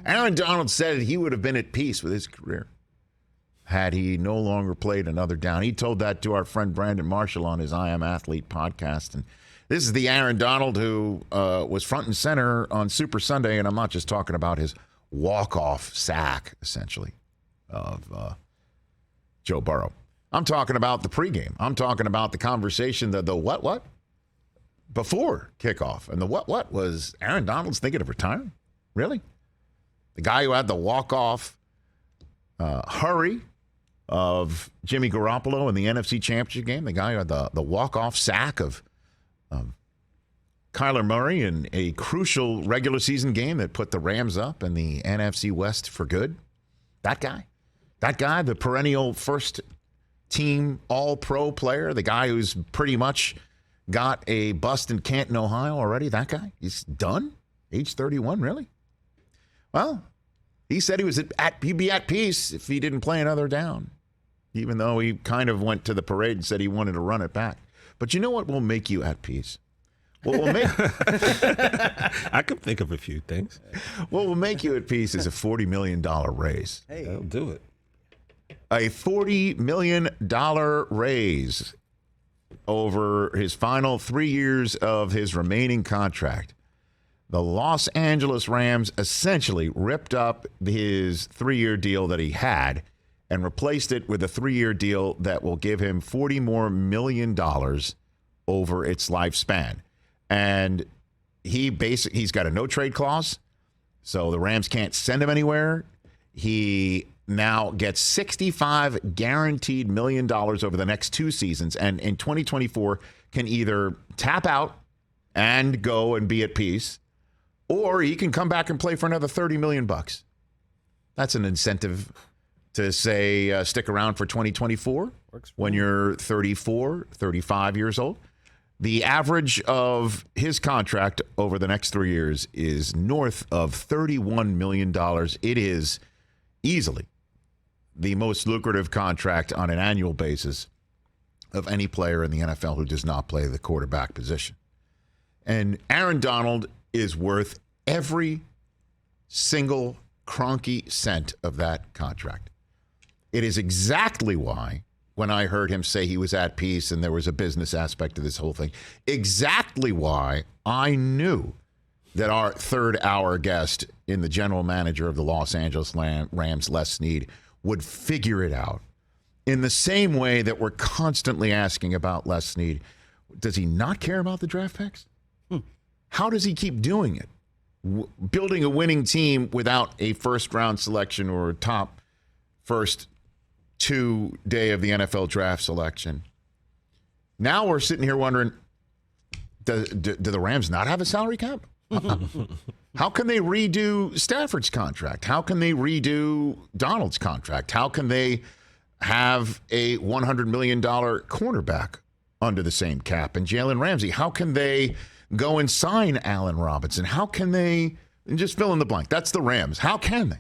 Aaron Donald said he would have been at peace with his career had he no longer played another down. He told that to our friend Brandon Marshall on his I Am Athlete podcast. And this is the Aaron Donald who was front and center on Super Sunday, and I'm not just talking about his walk-off sack, essentially, of Joe Burrow. I'm talking about the pregame. I'm talking about the conversation, the what? Before kickoff. And the what was Aaron Donald's thinking of retiring? Really? The guy who had the walk-off hurry of Jimmy Garoppolo in the NFC Championship game, the guy who had the walk-off sack of Kyler Murray in a crucial regular season game that put the Rams up in the NFC West for good. That guy, the perennial first-team all-pro player, the guy who's pretty much got a bust in Canton, Ohio already, that guy, he's done? Age 31, really? Well, he said he'd be at peace if he didn't play another down, even though he kind of went to the parade and said he wanted to run it back. But you know what will make you at peace? What will make I could think of a few things. What will make you at peace is a $40 million raise. Hey, I'll do it. A $40 million raise over his final 3 years of his remaining contract. The Los Angeles Rams essentially ripped up his 3-year deal that he had and replaced it with a 3-year deal that will give him $40 more million over its lifespan. And he's got a no-trade clause, so the Rams can't send him anywhere. He now gets $65 guaranteed million over the next 2 seasons, and in 2024 can either tap out and go and be at peace, or he can come back and play for another $30 million. That's an incentive to say stick around for 2024 when you're 34, 35 years old. The average of his contract over the next 3 years is north of $31 million. It is easily the most lucrative contract on an annual basis of any player in the NFL who does not play the quarterback position. And Aaron Donald is worth every single cronky cent of that contract. It is exactly why, when I heard him say he was at peace and there was a business aspect to this whole thing, exactly why I knew that our third-hour guest in the general manager of the Los Angeles Rams, Les Snead, would figure it out. In the same way that we're constantly asking about Les Snead, does he not care about the draft picks? How does he keep doing it? Building a winning team without a first-round selection or a top first 2 day of the NFL draft selection. Now we're sitting here wondering, do the Rams not have a salary cap? How can they redo Stafford's contract? How can they redo Donald's contract? How can they have a $100 million cornerback under the same cap and Jalen Ramsey? How can they go and sign Allen Robinson? How can they, and just fill in the blank? That's the Rams. How can they?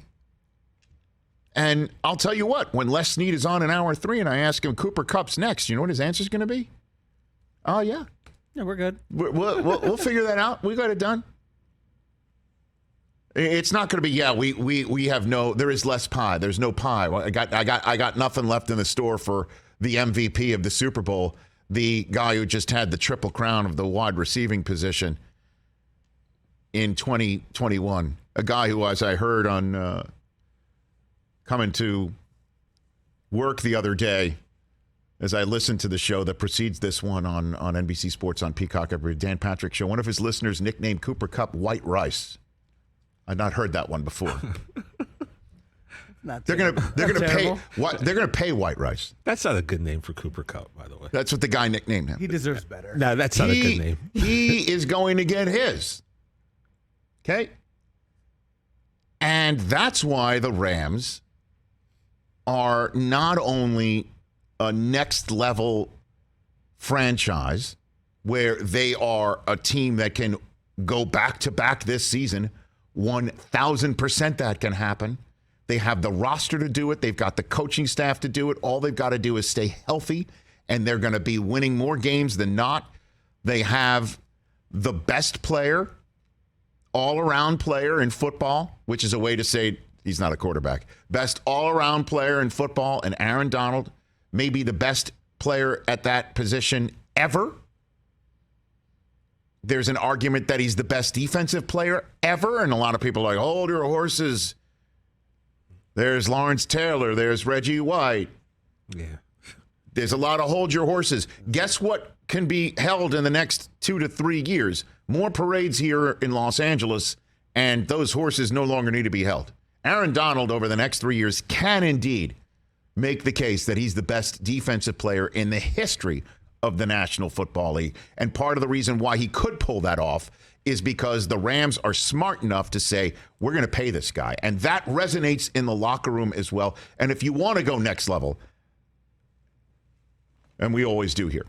And I'll tell you what, when Les Snead is on in hour 3 and I ask him, Cooper Kupp's next, you know what his answer is going to be? Oh, yeah. Yeah, we're good. We'll figure that out. We got it done. It's not going to be, we have no, there is less pie. There's no pie. Well, I got nothing left in the store for the MVP of the Super Bowl, the guy who just had the triple crown of the wide receiving position in 2021. A guy who, as I heard on coming to work the other day, as I listened to the show that precedes this one on NBC Sports on Peacock every Dan Patrick show, one of his listeners nicknamed Cooper Kupp White Rice. I'd not heard that one before. They're gonna pay White Rice. That's not a good name for Cooper Kupp, by the way. That's what the guy nicknamed him. He deserves better. No, that's not a good name. He is going to get his. Okay? And that's why the Rams are not only a next level franchise where they are a team that can go back to back this season. 1,000% that can happen. They have the roster to do it. They've got the coaching staff to do it. All they've got to do is stay healthy, and they're going to be winning more games than not. They have the best player all-around player in football, which is a way to say he's not a quarterback. Best all-around player in football, and Aaron Donald may be the best player at that position ever. There's an argument that he's the best defensive player ever, and a lot of people are like, hold your horses. There's Lawrence Taylor. There's Reggie White. Yeah. There's a lot of hold your horses. Guess what can be held in the next 2 to 3 years? More parades here in Los Angeles, and those horses no longer need to be held. Aaron Donald, over the next 3 years, can indeed make the case that he's the best defensive player in the history of the National Football League. And part of the reason why he could pull that off is because the Rams are smart enough to say, we're going to pay this guy. And that resonates in the locker room as well. And if you want to go next level, and we always do here,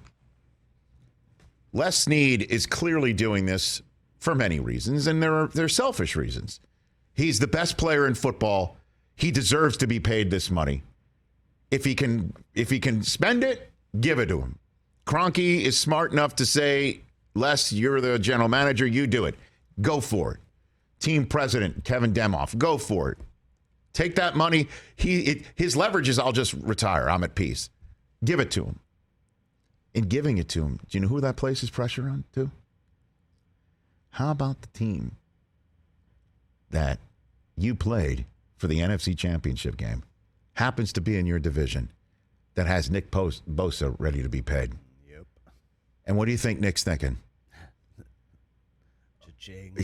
Les Snead is clearly doing this for many reasons, and they're selfish reasons. He's the best player in football. He deserves to be paid this money. If he can spend it, give it to him. Kroenke is smart enough to say, Les, you're the general manager, you do it. Go for it. Team president, Kevin Demoff, go for it. Take that money. His leverage is, I'll just retire. I'm at peace. Give it to him. In giving it to him, do you know who that places pressure on to? How about the team that you played for the NFC Championship game, happens to be in your division, that has Nick Bosa ready to be paid? Yep. And what do you think Nick's thinking? Cha-ching.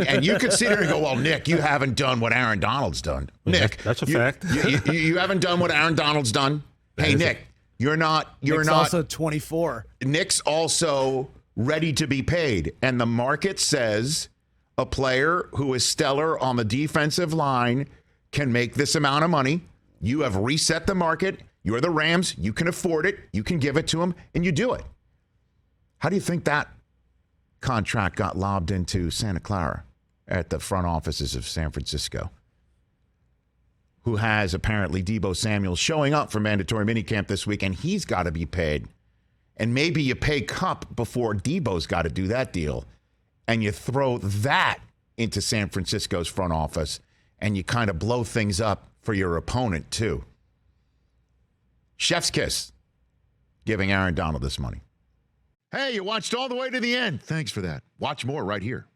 And you could sit here and go, well, Nick, you haven't done what Aaron Donald's done. Nick, that's a fact. You haven't done what Aaron Donald's done. Hey, Nick, Nick's also 24. Nick's also ready to be paid. And the market says a player who is stellar on the defensive line can make this amount of money. You have reset the market. You're the Rams. You can afford it. You can give it to him, and you do it. How do you think that contract got lobbed into Santa Clara at the front offices of San Francisco, who has apparently Deebo Samuel showing up for mandatory minicamp this week, and he's got to be paid? And maybe you pay Kupp before Deebo's got to do that deal, and you throw that into San Francisco's front office, and you kind of blow things up for your opponent too. Chef's kiss, giving Aaron Donald this money. Hey, you watched all the way to the end. Thanks for that. Watch more right here.